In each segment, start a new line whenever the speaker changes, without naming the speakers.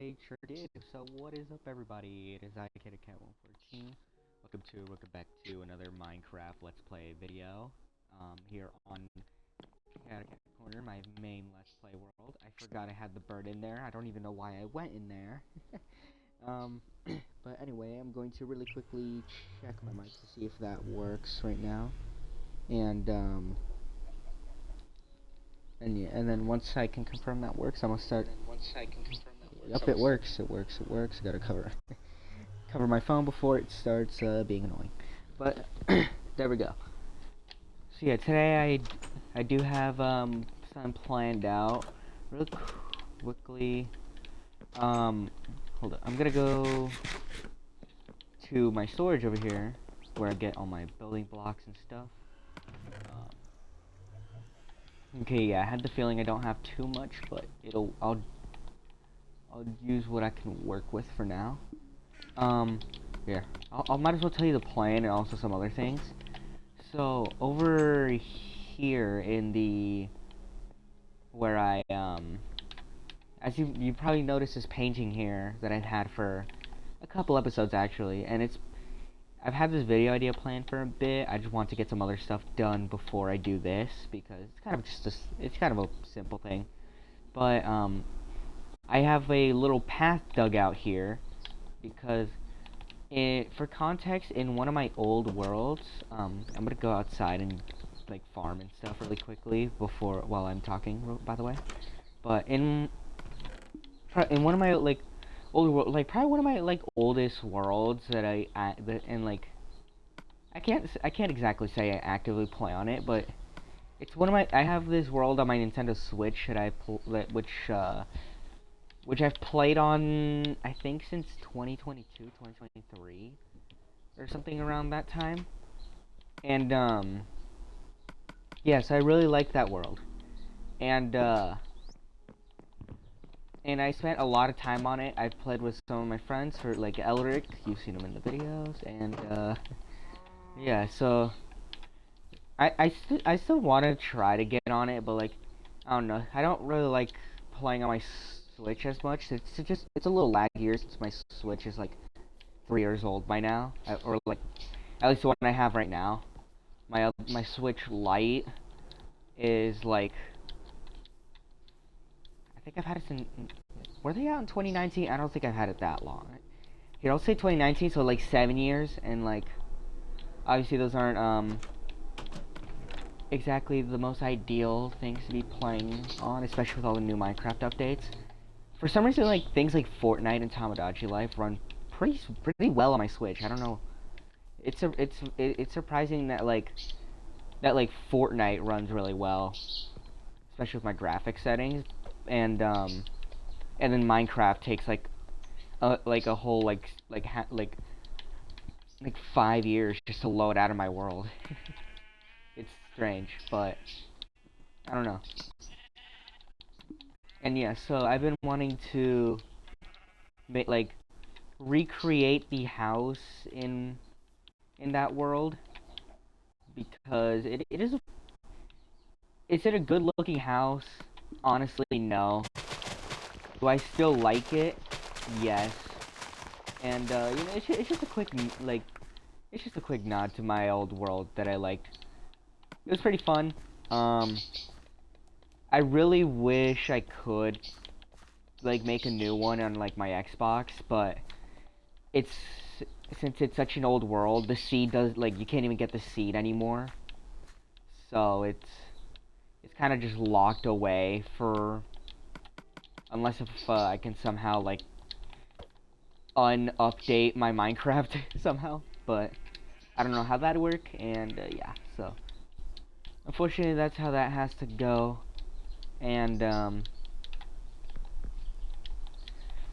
I sure did. So what is up, everybody? It is I, KidAcat114. Welcome back to another Minecraft Let's Play video. Here on Cat Corner, my main Let's Play world. I forgot I had the bird in there. I don't even know why I went in there. um, but anyway, I'm going to really quickly check my mic to see if that works right now. And then once I can confirm that works, I'm gonna start. Yep, it works. It works. It works. Gotta cover my phone before it starts being annoying. But there we go. So yeah, today I do have something planned out. Real quickly. Hold on. I'm gonna go to my storage over here, where I get all my building blocks and stuff. Okay, yeah, I had the feeling I don't have too much, but I'll use what I can work with for now. Yeah, I might as well tell you the plan and also some other things. So over here in where I as you probably noticed this painting here that I've had for a couple episodes actually, and I've had this video idea planned for a bit. I just want to get some other stuff done before I do this because it's kind of it's kind of a simple thing. But I have a little path dug out here because for context, in one of my old worlds, I'm gonna go outside and like farm and stuff really quickly while I'm talking, by the way. But in one of my like old world, like probably one of my like oldest worlds that I can't exactly say I actively play on it, but it's one of my I have this world on my Nintendo Switch that which I've played on, I think, since 2022, 2023, or something around that time. And, yes, I really like that world. And I spent a lot of time on it. I've played with some of my friends, for, like, Elric, you've seen him in the videos, and, yeah, so, I still want to try to get on it, but, like, I don't know, I don't really like playing on my Switch as much. It's a little laggier since my Switch is like 3 years old by now, or like at least the one I have right now. My Switch Lite is like, I think I've had it since, were they out in 2019? I don't think I've had it that long. Here, I'll say 2019, so like 7 years, and like obviously those aren't exactly the most ideal things to be playing on, especially with all the new Minecraft updates. For some reason, like things like Fortnite and Tamagotchi Life run pretty well on my Switch. I don't know. It's surprising that Fortnite runs really well, especially with my graphic settings, and then Minecraft takes like a whole like 5 years just to load out of my world. It's strange, but I don't know. And yeah, so I've been wanting to recreate the house in that world because is it a good looking house? Honestly, no. Do I still like it? Yes. And you know, it's just a quick it's just a quick nod to my old world that I liked. It was pretty fun. I really wish I could like make a new one on like my Xbox, but it's since it's such an old world, the seed does you can't even get the seed anymore. So it's kind of just locked away for unless if I can somehow like unupdate my Minecraft somehow, but I don't know how that'd work, and yeah, so unfortunately that's how that has to go. And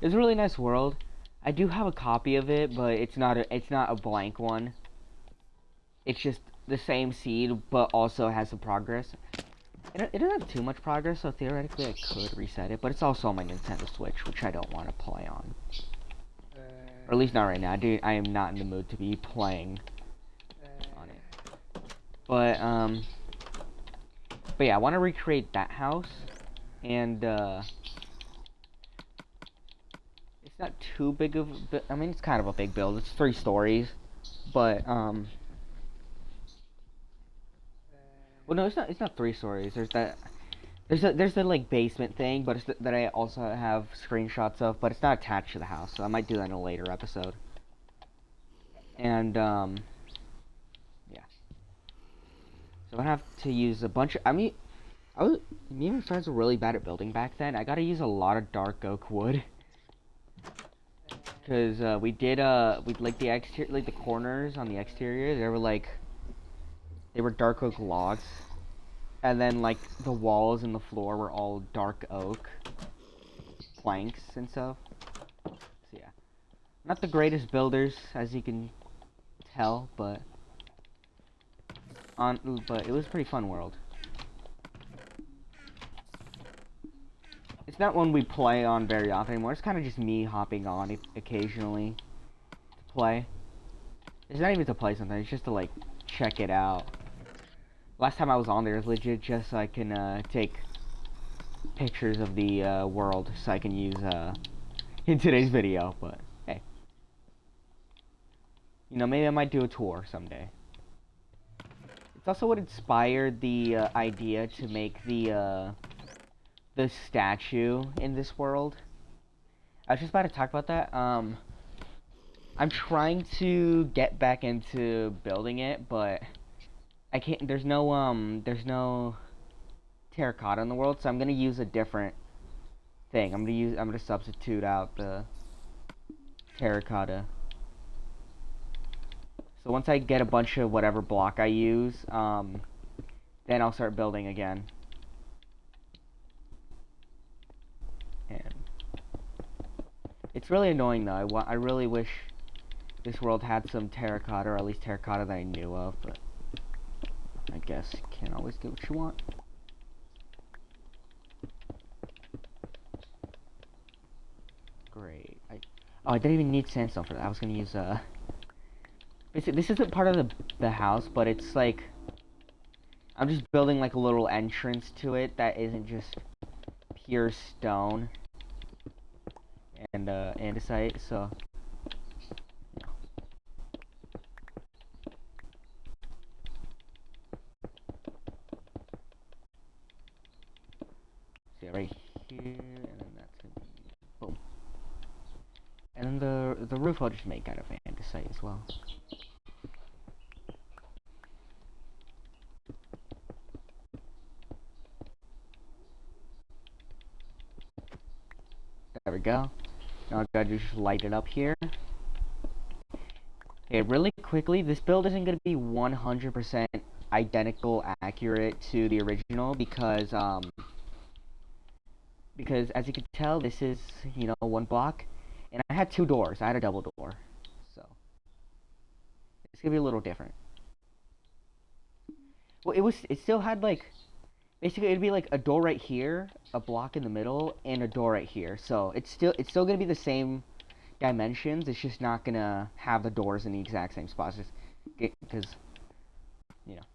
it's a really nice world. I do have a copy of it, but it's not a blank one. It's just the same seed, but also has some progress. It doesn't have too much progress, so theoretically I could reset it, but it's also on my Nintendo Switch, which I don't want to play on. Or at least not right now. I am not in the mood to be playing on it. But yeah, I want to recreate that house, and It's not too big of. I mean, it's kind of a big build. It's 3 stories, but well, no, it's not. It's not 3 stories. There's that. There's the like basement thing, but it's that I also have screenshots of, but it's not attached to the house, so I might do that in a later episode. And yeah. So I have to use a bunch of. I mean, me and my friends were really bad at building back then. I gotta use a lot of dark oak wood. Cause we like the exterior, like the corners on the exterior, they were dark oak logs, and then like the walls and the floor were all dark oak planks and stuff. So yeah, not the greatest builders as you can tell, but it was a pretty fun world. It's not one we play on very often anymore. It's kind of just me hopping on occasionally to play. It's not even to play something. It's just to like check it out. Last time I was on there is legit just so I can take pictures of the world so I can use in today's video. But hey, you know, maybe I might do a tour someday. It's also what inspired the idea to make the statue in this world. I was just about to talk about that. I'm trying to get back into building it, but I can't. There's no terracotta in the world, so I'm gonna use a different thing. I'm gonna substitute out the terracotta. So once I get a bunch of whatever block I use, then I'll start building again. And it's really annoying though. I really wish this world had some terracotta, or at least terracotta that I knew of, but I guess you can't always get what you want. Great. I didn't even need sandstone for that. I was gonna use this isn't part of the house, but it's like I'm just building like a little entrance to it that isn't just pure stone and andesite, so yeah. See right here, and then that's gonna be boom. And then the roof I'll just make out of andesite as well. There we go. Now I gotta just light it up here. Okay, really quickly, this build isn't gonna be 100% identical accurate to the original because as you can tell, this is, you know, 1 block, and I had 2 doors. I had a double door, so it's gonna be a little different. Well, it still had like. Basically, it'd be like a door right here, a block in the middle, and a door right here. So it's still gonna be the same dimensions. It's just not gonna have the doors in the exact same spots, just because, you know,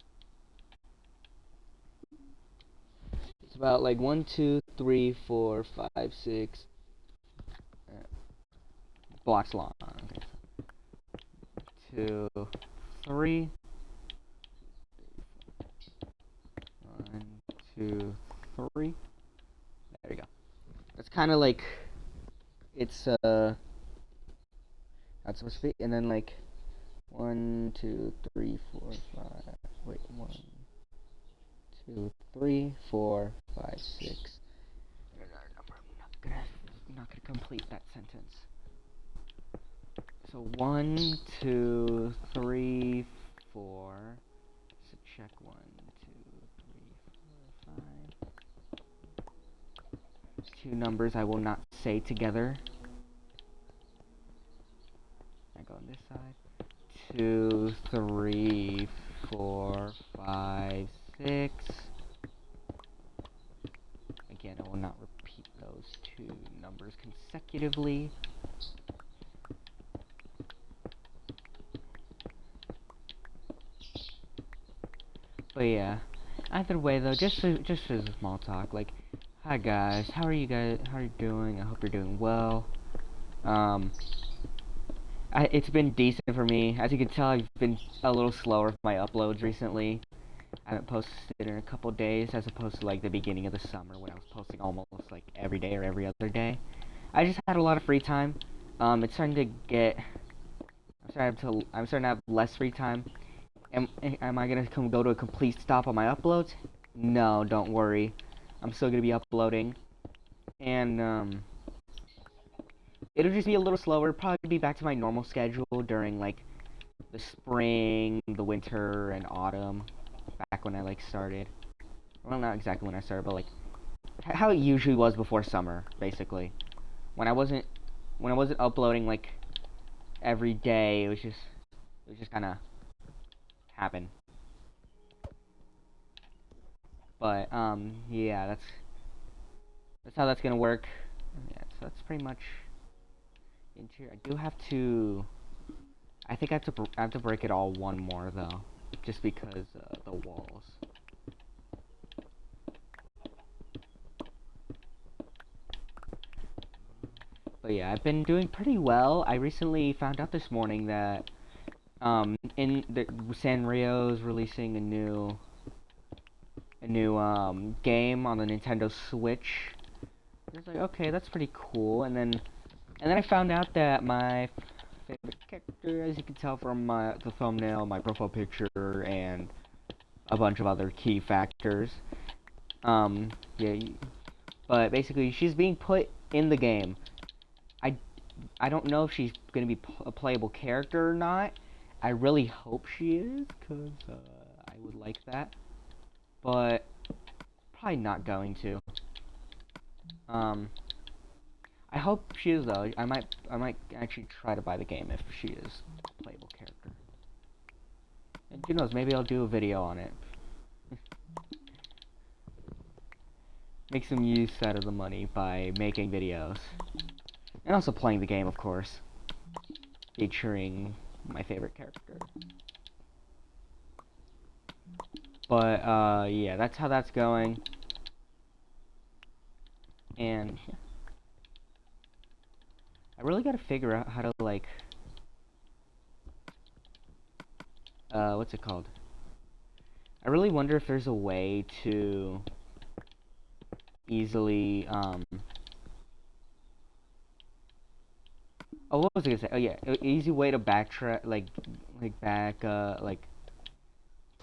it's about like 1, 2, 3, 4, 5, 6 blocks long. Okay, 2, 3. 1, 2, 3. There we go. That's kind of like it's that's supposed to be, and then like 1, 2, 3, 4, 5. Wait, 1, 2, 3, 4, 5, 6. I'm not gonna complete that sentence. So 1, 2, 3, 4. So check 1, 2, 3, 4, 5. 2 numbers I will not say together. I go on this side. 2, 3, 4, 5, 6. Again, I will not repeat those 2 numbers consecutively. But yeah, either way though, just as a small talk, like, hi guys, how are you doing? I hope you're doing well. Um, it's been decent for me. As you can tell, I've been a little slower with my uploads recently. I haven't posted in a couple days, as opposed to like the beginning of the summer when I was posting almost like every day or every other day. I just had a lot of free time. It's starting to get. I'm starting to have less free time. Am I gonna go to a complete stop on my uploads? No, don't worry. I'm still gonna be uploading, and it'll just be a little slower. Probably be back to my normal schedule during like the spring, the winter, and autumn. Back when I like started. Well, not exactly when I started, but like how it usually was before summer, basically. When I wasn't uploading like every day, it was just kind of happen. But yeah, that's how that's gonna work. Yeah, so that's pretty much interior. I do have to. I think I have to break it all one more though, just because the walls. But yeah, I've been doing pretty well. I recently found out this morning that in the Sanrio's releasing a new game on the Nintendo Switch. I was like, okay, that's pretty cool. And then I found out that my favorite character, as you can tell from the thumbnail, my profile picture, and a bunch of other key factors. Yeah, but basically, she's being put in the game. I, I don't know if she's gonna be a playable character or not. I really hope she is, cause I would like that. But probably not going to. I hope she is though. I might actually try to buy the game if she is a playable character. And who knows, maybe I'll do a video on it. Make some use out of the money by making videos. And also playing the game, of course. Featuring my favorite character. But, yeah, that's how that's going. And I really gotta figure out how to, like, what's it called? I really wonder if there's a way to easily, oh, what was I gonna say? Oh, yeah, easy way to backtrack, like,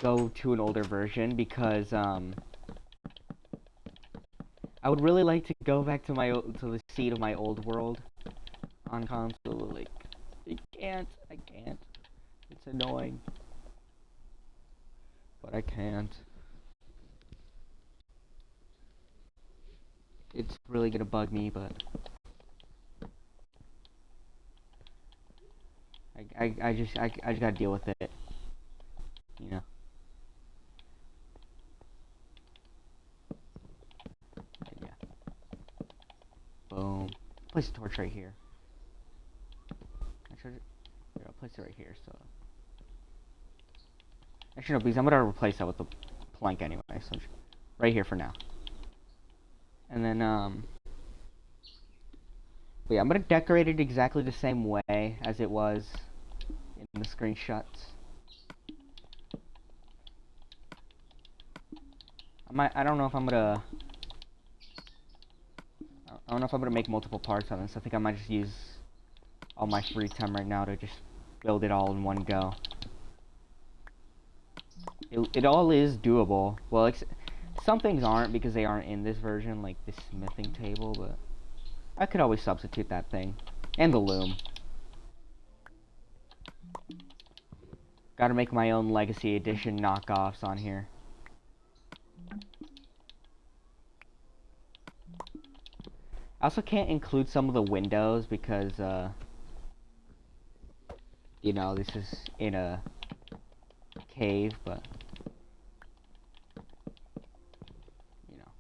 go to an older version, because, I would really like to go back to to the seat of my old world on console. Like, I can't. It's annoying, but I can't. It's really gonna bug me, but I just gotta deal with it, you know. Yeah. Boom. Place a torch right here. I'll place it right here. So actually no, because I'm gonna replace that with the plank anyway. So right here for now. And then but yeah, I'm gonna decorate it exactly the same way as it was in the screenshots. I don't know if I'm gonna make multiple parts on this. I think I might just use all my free time right now to just build it all in one go. It all is doable. Well, some things aren't because they aren't in this version, like this smithing table, but I could always substitute that thing. And the loom. Gotta make my own Legacy Edition knockoffs on here. I also can't include some of the windows because, you know, this is in a cave, but, you know.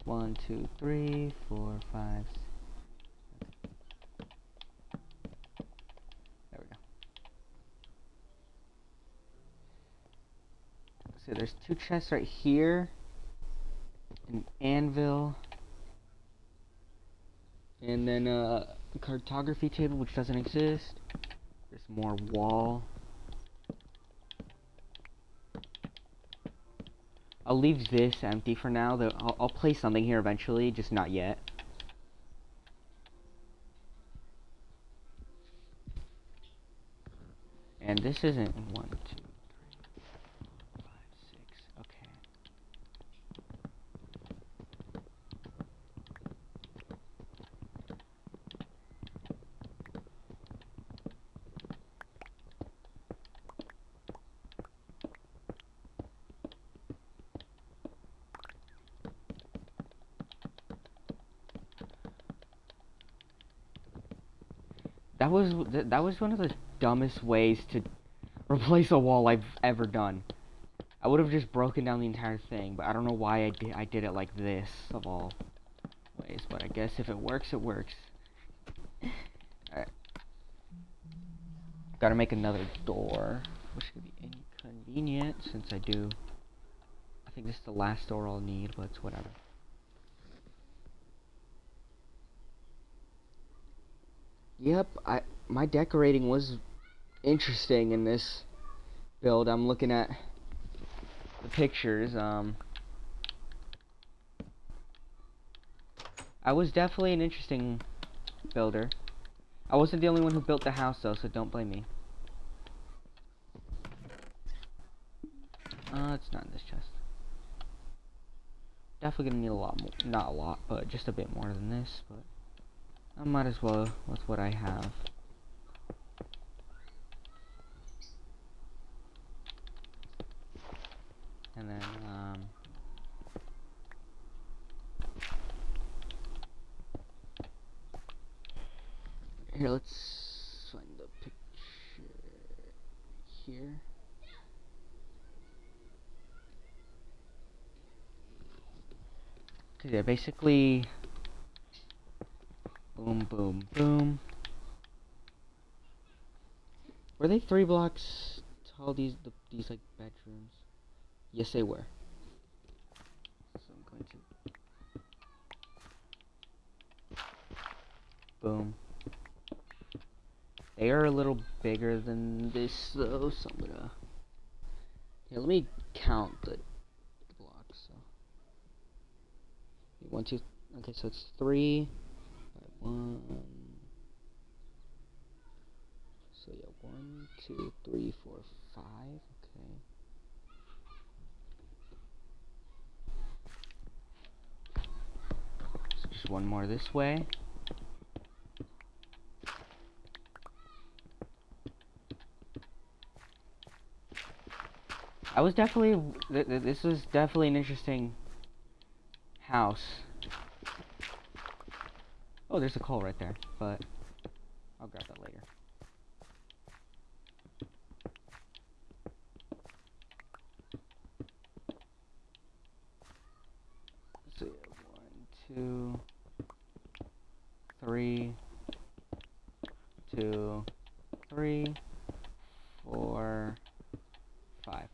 One, two, three, 4, 5, 6. There we go. So there's 2 chests right here. an anvil, and then a cartography table, which doesn't exist. There's more wall. I'll leave this empty for now. Though I'll place something here eventually, just not yet. And this isn't 1, 2, 3, 4, 5, 6. Okay. That was one of the dumbest ways to replace a wall I've ever done. I would have just broken down the entire thing, but I don't know why I did it like this of all ways. But I guess if it works, it works. Alright. Gotta make another door, which could be inconvenient since I think this is the last door I'll need, but it's whatever. Yep, my decorating was interesting in this build. I'm looking at the pictures. I was definitely an interesting builder. I wasn't the only one who built the house though, so don't blame me. It's not in this chest. Definitely gonna need a lot more. Not a lot, but just a bit more than this, but I might as well with what I have. And then, here, let's find the picture here. Okay, yeah, basically, boom, boom, boom. Were they 3 blocks tall, these like bedrooms? Yes, they were. So I'm going to boom. They are a little bigger than this though, so I'm gonna here, let me count the blocks. So 1, 2, okay, so it's 3 by 1. So yeah, 1, 2, 3, 4, 5. Okay. So just one more this way. I was definitely this was definitely an interesting house. Oh, there's a coal right there, but I'll grab that later. So yeah, 1, 2, 3, 2, 3, 4, 5.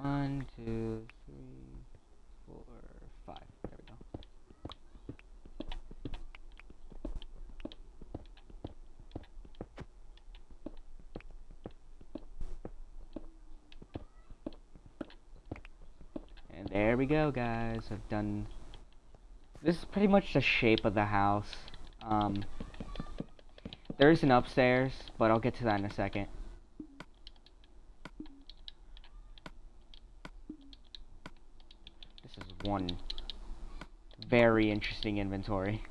1, 2, 3, 4, 5. There we go. And there we go, guys. I've done. This is pretty much the shape of the house. There is an upstairs, but I'll get to that in a second. This is one very interesting inventory.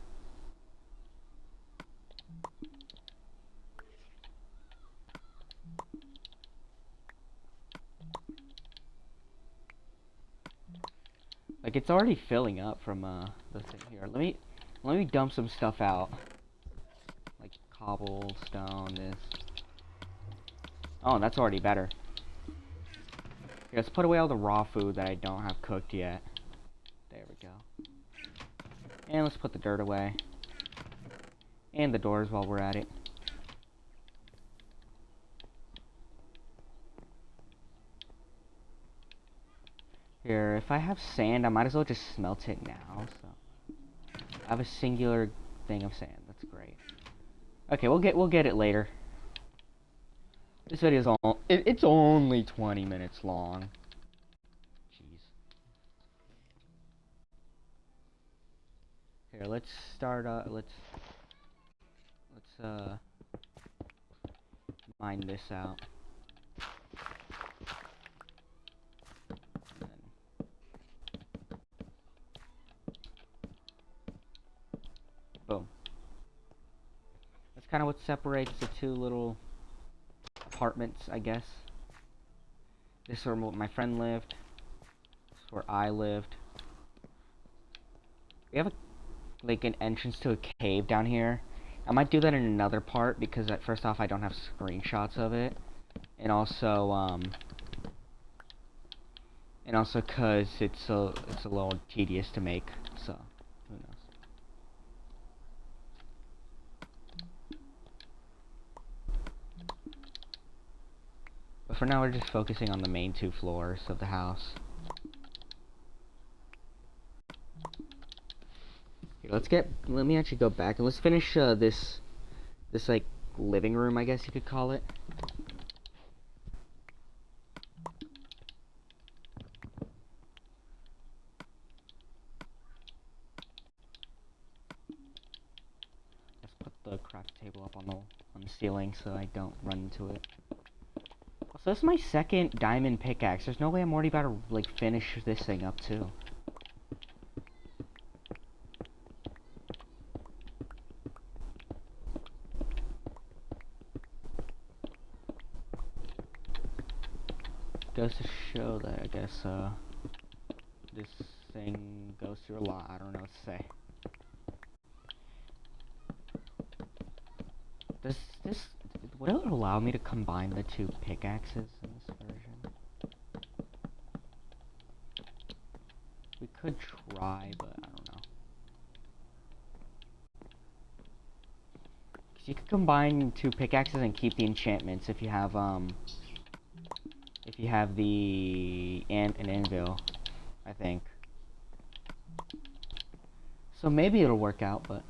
Like, it's already filling up from the thing here. Let me dump some stuff out. Like cobblestone, this. Oh, that's already better. Okay, let's put away all the raw food that I don't have cooked yet. There we go. And let's put the dirt away. And the doors while we're at it. Here, if I have sand, I might as well just smelt it now, so. I have a singular thing of sand, that's great. Okay, we'll get it later. This video is it's only 20 minutes long. Jeez. Here, let's start, let's mine this out. Boom. That's kind of what separates the two little apartments, I guess. This is where my friend lived. This is where I lived. We have like an entrance to a cave down here. I might do that in another part because first off I don't have screenshots of it, and also cause it's a little tedious to make. So who knows. But for now, we're just focusing on the main 2 floors of the house. Here, let me actually go back and let's finish this like living room, I guess you could call it. Let's put the craft table up on the ceiling so I don't run into it. So this is my second diamond pickaxe. There's no way I'm already about to like finish this thing up too. Goes to show that I guess this thing goes through a lot. I don't know what to say. Will it allow me to combine the 2 pickaxes in this version? We could try, but I don't know. Cause you could combine 2 pickaxes and keep the enchantments if you have an anvil, I think. So maybe it'll work out, but.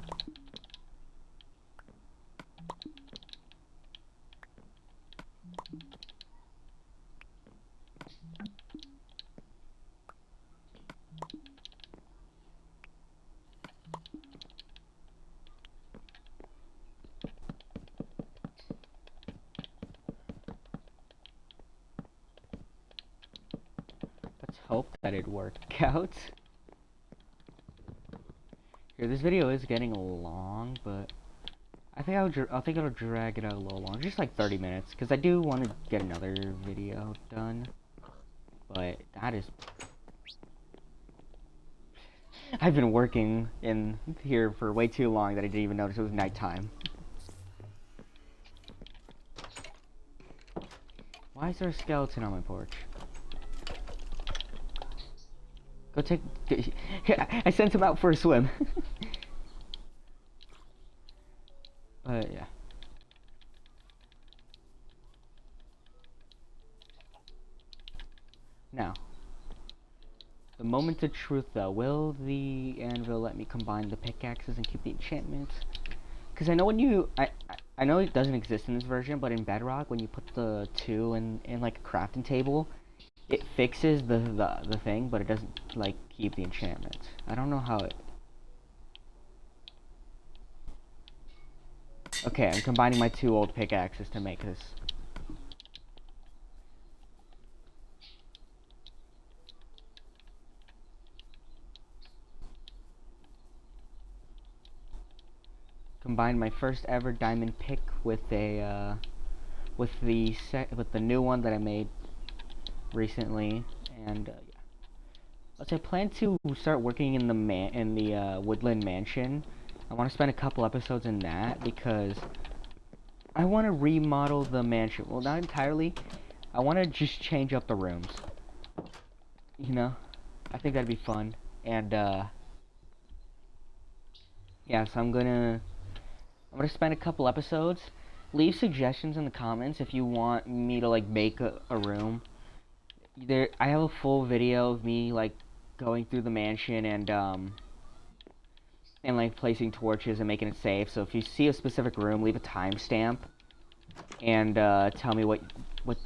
Hope that it worked out. Here, this video is getting long, but I think it'll drag it out a little long, just like 30 minutes, because I do want to get another video done. But that is, I've been working in here for way too long that I didn't even notice it was nighttime. Why is there a skeleton on my porch? Go take. I sent him out for a swim. Yeah. Now, the moment of truth, though. Will the anvil let me combine the pickaxes and keep the enchantments? Because I know when you, I know it doesn't exist in this version, but in Bedrock, when you put the 2 in like a crafting table, it fixes the thing, but it doesn't like keep the enchantments. I don't know how it. Okay, I'm combining my 2 old pickaxes to make this. Combine my first ever diamond pick with a with the new one that I made recently, and yeah. I plan to start working in the Woodland Mansion. I want to spend a couple episodes in that because I want to remodel the mansion. Well, not entirely. I want to just change up the rooms. You know, I think that'd be fun. And yeah, so I'm gonna spend a couple episodes. Leave suggestions in the comments if you want me to like make a room. I have a full video of me like going through the mansion and like placing torches and making it safe. So if you see a specific room, leave a timestamp and tell me what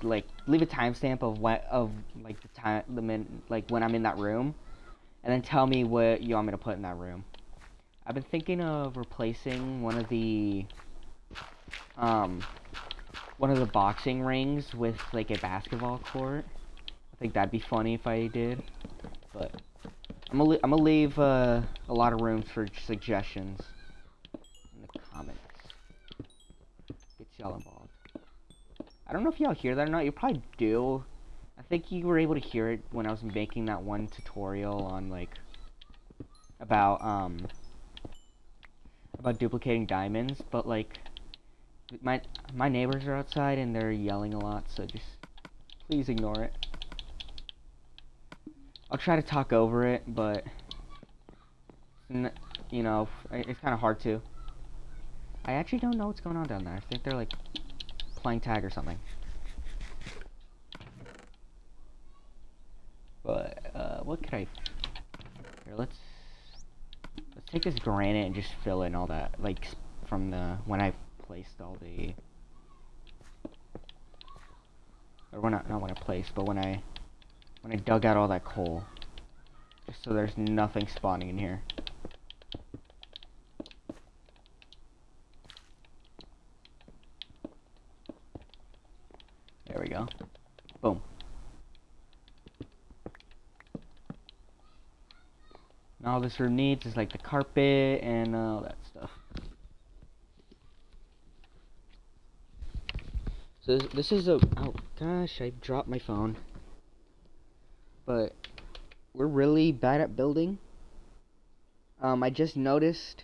like leave a timestamp of what of like the time like when I'm in that room, and then tell me what you want me to put in that room. I've been thinking of replacing um one of the boxing rings with like a basketball court. I think that'd be funny if I did, but I'm gonna leave a lot of room for suggestions in the comments. Get y'all involved. I don't know if y'all hear that or not. You probably do. I think you were able to hear it when I was making that one tutorial on like about duplicating diamonds, but like my neighbors are outside and they're yelling a lot, so just please ignore it. I'll try to talk over it, but you know, it's kind of hard to. I actually don't know what's going on down there. I think they're like playing tag or something. But what could I? Here, let's take this granite and just fill in all that, like from the when I placed all the, or not when I placed, but when I dug out all that coal, just so there's nothing spawning in here. There we go. Boom. Now all this room needs is like the carpet and all that stuff. So this is a, oh gosh, I dropped my phone. But we're really bad at building. I just noticed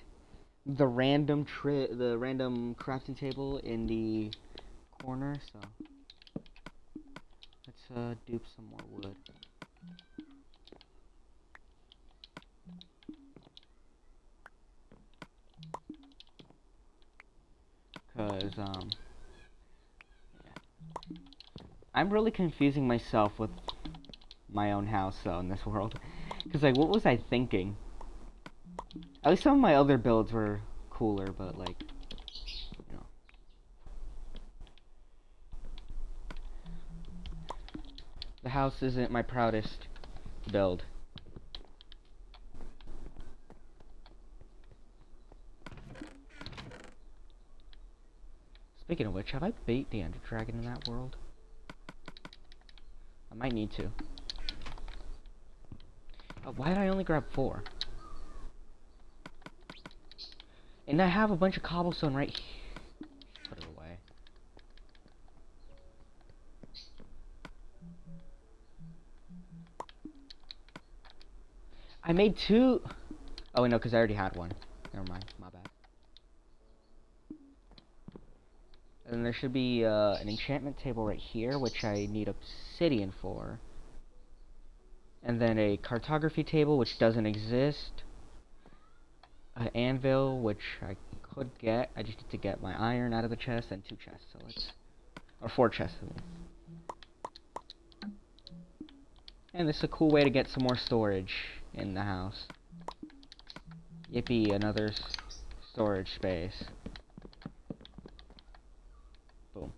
the random crafting table in the corner, so let's dupe some more wood. Cause yeah. I'm really confusing myself with my own house though in this world. Cause like, what was I thinking? At least some of my other builds were cooler, but like, you know. The house isn't my proudest build. Speaking of which, have I bait the Ender Dragon in that world? I might need to. Why did I only grab 4? And I have a bunch of cobblestone right here. Put it away. I made 2. Oh wait, no, because I already had one. Never mind, my bad. And there should be an enchantment table right here, which I need obsidian for. And then a cartography table, which doesn't exist. An anvil, which I could get. I just need to get my iron out of the chest, and 2 chests. So let's, or 4 chests. And this is a cool way to get some more storage in the house. Yippee, another storage space. Boom.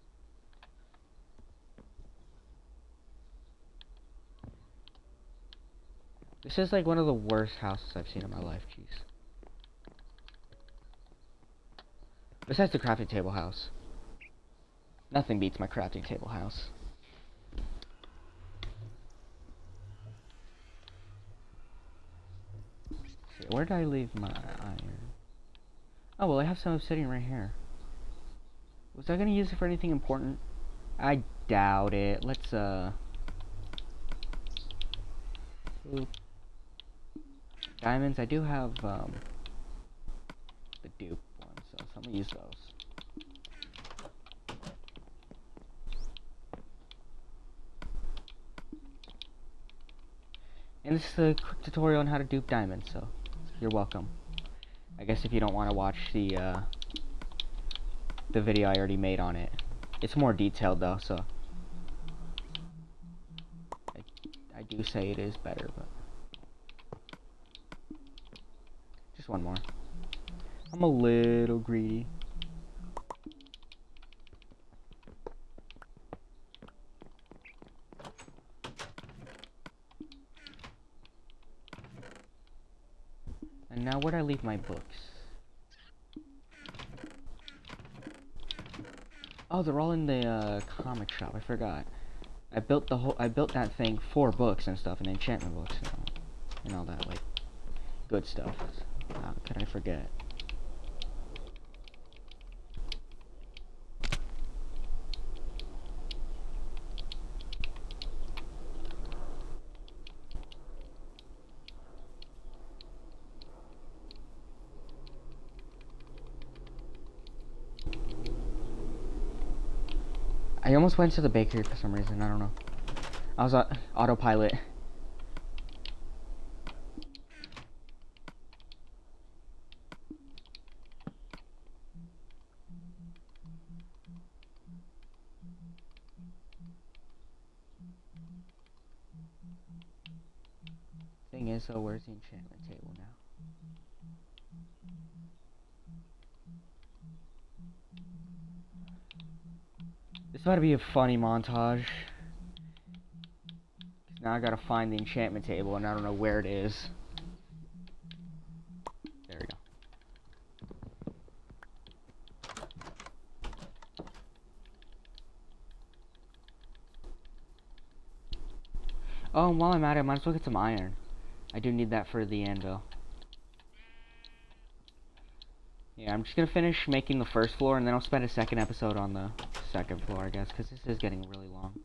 This is like one of the worst houses I've seen in my life, jeez. Besides the crafting table house. Nothing beats my crafting table house. See, where did I leave my iron? Oh, well, I have some obsidian right here. Was I gonna use it for anything important? I doubt it. Let's, oop. Diamonds, I do have, the dupe one, so I'm gonna use those. And this is a quick tutorial on how to dupe diamonds, so you're welcome. I guess if you don't want to watch the video I already made on it. It's more detailed though, so like I do say it is better, but just one more. I'm a little greedy. And now where'd I leave my books? Oh, they're all in the comic shop. I forgot. I built that thing for books and stuff, and enchantment books and all that, like, good stuff. How could I forget? I almost went to the bakery for some reason. I don't know. I was on autopilot. Thing is, so where's the enchantment table now? This ought to be a funny montage. Now I gotta find the enchantment table, and I don't know where it is. There we go. Oh, and while I'm at it, I might as well get some iron. I do need that for the anvil. Yeah, I'm just gonna finish making the first floor, and then I'll spend a second episode on the second floor, I guess, because this is getting really long.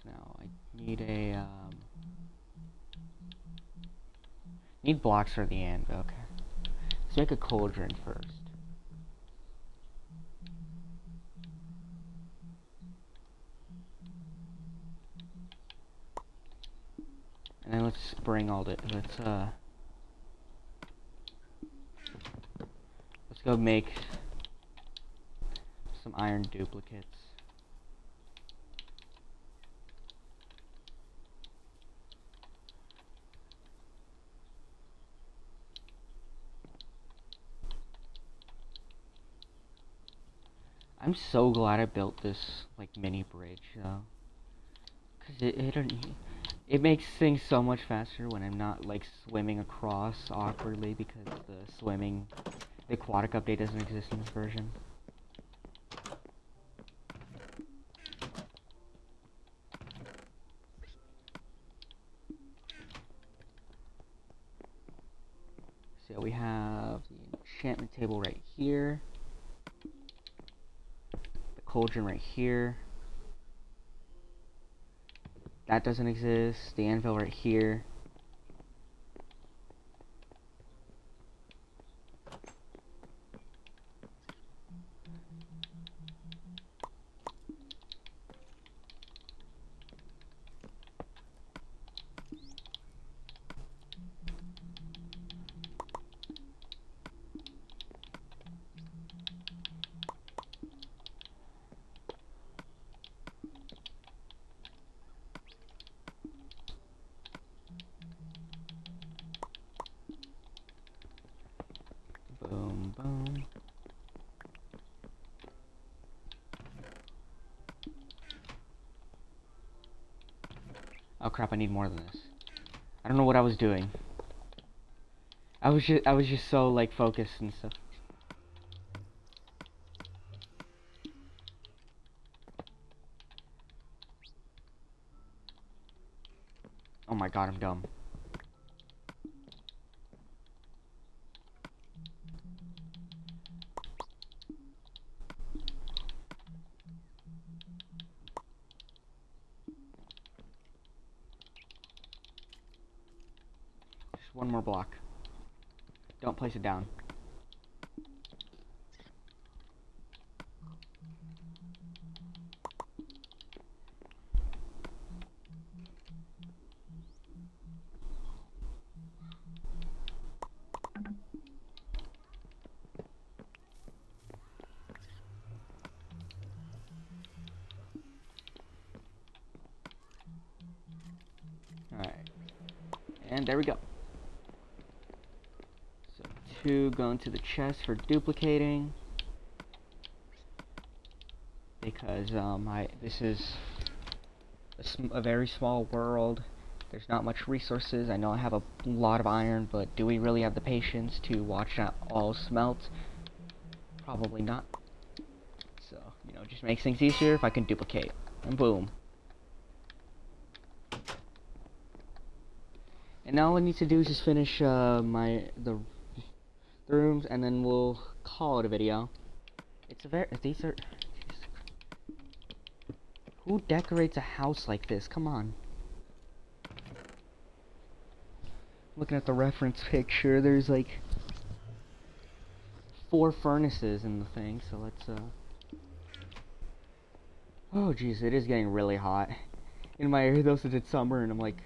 So now I need a, need blocks for the anvil, okay. Let's make a cauldron first. And then let's bring all the, let's go make some iron duplicates. I'm so glad I built this, like, mini bridge, though. Because it makes things so much faster when I'm not, like, swimming across awkwardly because the aquatic update doesn't exist in this version. So we have the enchantment table right here. The cauldron right here. That doesn't exist. The anvil right here. Boom, boom. Oh crap, I need more than this. I don't know what I was doing. I was just so, like, focused and stuff. Oh my god, I'm dumb. Just one more block. Don't place it down. And there we go. So 2 go into the chest for duplicating. Because this is a very small world. There's not much resources. I know I have a lot of iron, but do we really have the patience to watch that all smelt? Probably not. So, you know, it just makes things easier if I can duplicate. And boom. And now all I need to do is just finish the rooms, and then we'll call it a video. These are... Who decorates a house like this? Come on. Looking at the reference picture, there's like 4 furnaces in the thing, so let's oh jeez, it is getting really hot. In my area, those it's summer, and I'm like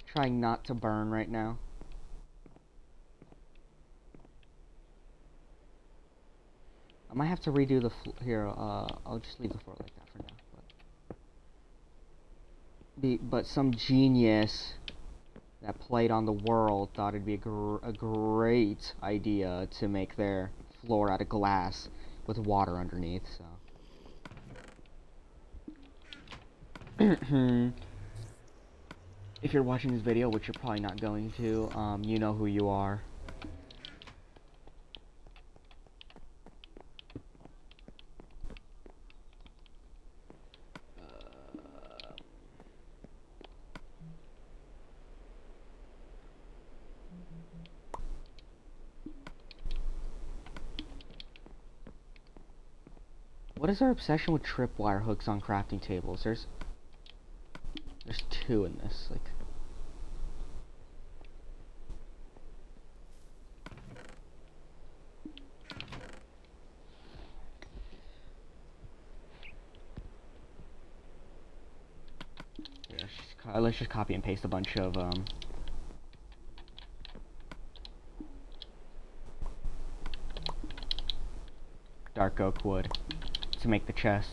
trying not to burn right now. I might have to redo the here. I'll just leave the floor like that for now. But some genius that played on the world thought it'd be a great idea to make their floor out of glass with water underneath, so. If you're watching this video, which you're probably not going to, you know who you are. What is our obsession with tripwire hooks on crafting tables? There's 2 in this, like. Yeah, let's just copy and paste a bunch of dark oak wood to make the chests.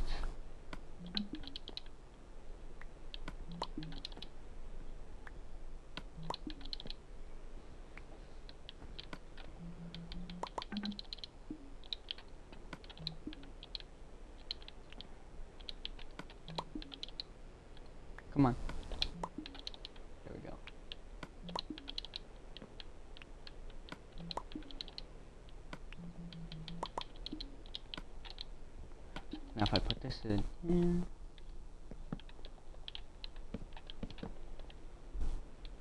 Come on. There we go. Now if I put this in here.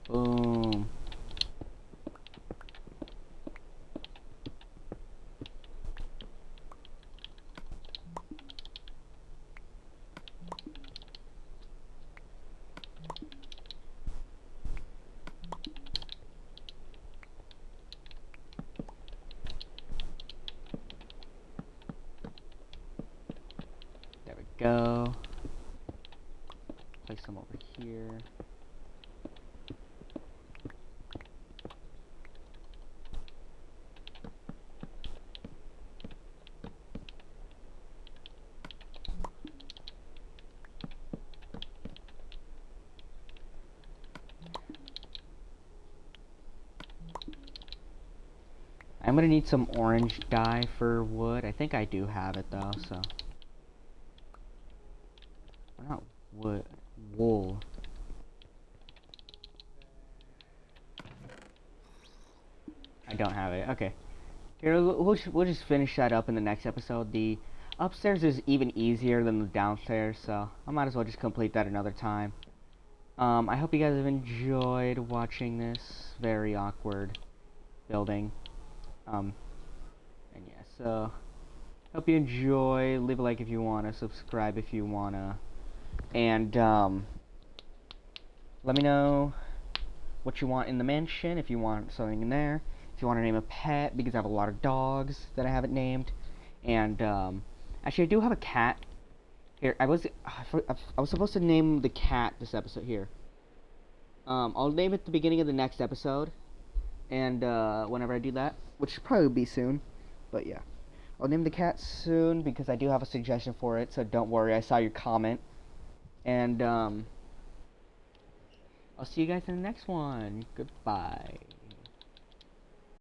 Boom. There we go. Place them over here. I'm gonna need some orange dye for wood. I think I do have it though, so. Or not wood, wool. I don't have it. Okay. Here, we'll just finish that up in the next episode. The upstairs is even easier than the downstairs, so I might as well just complete that another time. I hope you guys have enjoyed watching this very awkward building. And yeah, so hope you enjoy. Leave a like if you wanna, subscribe if you wanna, and let me know what you want in the mansion, if you want something in there, if you want to name a pet, because I have a lot of dogs that I haven't named, and actually I do have a cat. Here, I was supposed to name the cat this episode here. I'll name it at the beginning of the next episode, and whenever I do that, which should probably be soon, but yeah. I'll name the cat soon, because I do have a suggestion for it, so don't worry, I saw your comment. And I'll I'll see you guys in the next one. Goodbye.